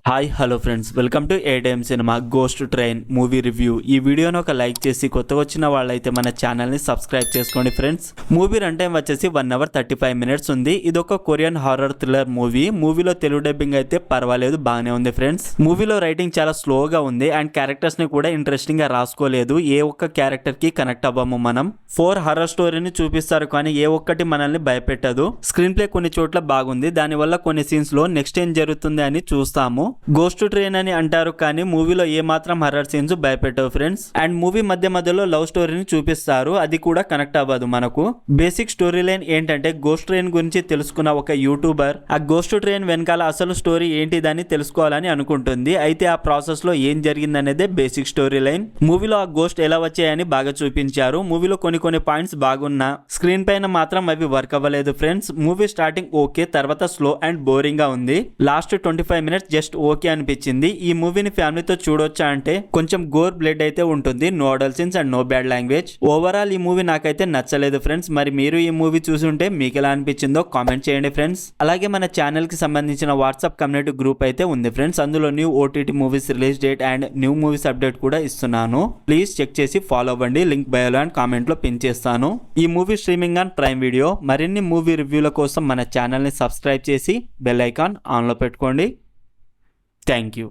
Hi hello friends, welcome to ADM cinema ghost train movie review. ఈ వీడియోను ఒక like చేసి కొత్తగా వచ్చిన వాళ్ళైతే మన ఛానల్ని సబ్స్క్రైబ్ చేసుకోండి ఫ్రెండ్స్. మూవీ రన్ టైం వచ్చేసి 1 hour 35 minutes ఉంది. ఇది ఒక కొరియన్ హారర్ థ్రిల్లర్ మూవీ. మూవీలో తెలుగు డబ్బింగ్ అయితే పర్వాలేదు, బాగానే ఉంది ఫ్రెండ్స్. మూవీలో రైటింగ్ చాలా స్లోగా ఉంది అండ్ క్యారెక్టర్స్ ని కూడా ఇంట్రెస్టింగ్ గా రాసుకోలేదు. ఏ ఒక్క క్యారెక్టర్ కి కనెక్ట్ అవ్వము మనం. 4 హారర్ స్టోరీని చూపిస్తారు కానీ ఏ ఒక్కటి మనల్ని భయపెట్టదు. స్క్రీన్ ప్లే కొన్ని చోట్ల బాగుంది, దానివల్ల కొన్ని సీన్స్ లో నెక్స్ట్ ఏం జరుగుతుంది అని చూస్తాము. గోస్ట్ ట్రైన్ అని అంటారు కానీ మూవీలో ఏ మాత్రం హర్రర్ సీన్స్ భయపెట్టవు ఫ్రెండ్స్. అండ్ మూవీ మధ్య మధ్యలో లవ్ స్టోరీని చూపిస్తారు, అది కూడా కనెక్ట్ అవ్వదు మనకు. బేసిక్ స్టోరీ లైన్ ఏంటంటే గోస్ట్ ట్రైన్ గురించి తెలుసుకున్న ఒక యూట్యూబర్ ఆ గోస్ట్ ట్రైన్ వెనకాల అసలు స్టోరీ ఏంటిదని తెలుసుకోవాలని అనుకుంటుంది. అయితే ఆ ప్రాసెస్ లో ఏం జరిగిందనేదే బేసిక్ స్టోరీ లైన్. మూవీలో ఆ గోస్ట్ ఎలా వచ్చాయని బాగా చూపించారు. మూవీలో కొన్ని పాయింట్స్ బాగున్నా స్క్రీన్ పైన మాత్రం అవి వర్క్ అవ్వలేదు ఫ్రెండ్స్. మూవీ స్టార్టింగ్ ఓకే, తర్వాత స్లో అండ్ బోరింగ్ గా ఉంది. లాస్ట్ 25 minutes జస్ట్ ఓకే అనిపించింది. ఈ మూవీని ఫ్యామిలీతో చూడొచ్చా అంటే కొంచెం గోర్ బ్లడ్ అయితే ఉంటుంది, no adult scenes and no bad language. Overall ఈ మూవీ నాకైతే నచ్చలేదు ఫ్రెండ్స్. మరి మీరు ఈ మూవీ చూసుంటే మీకు ఎలా అనిపించిందో కామెంట్ చేయండి ఫ్రెండ్స్. అలాగే మన ఛానల్ కి సంబంధించిన వాట్సాప్ కమ్యూనిటీ గ్రూప్ అయితే ఉంది ఫ్రెండ్స్. అందులో new OTT movies release date and new movies update కూడా ఇస్తున్నాను. ప్లీజ్ చెక్ చేసి ఫాలో అవ్వండి. లింక్ బయోలో అండ్ కామెంట్ లో పిన్ చేస్తాను. ఈ movie streaming on prime video. మరిన్ని మూవీ రివ్యూల కోసం మన ఛానల్ ని సబ్స్క్రైబ్ చేసి బెల్ ఐకాన్ ఆన్ లో పెట్టుకోండి. Thank you.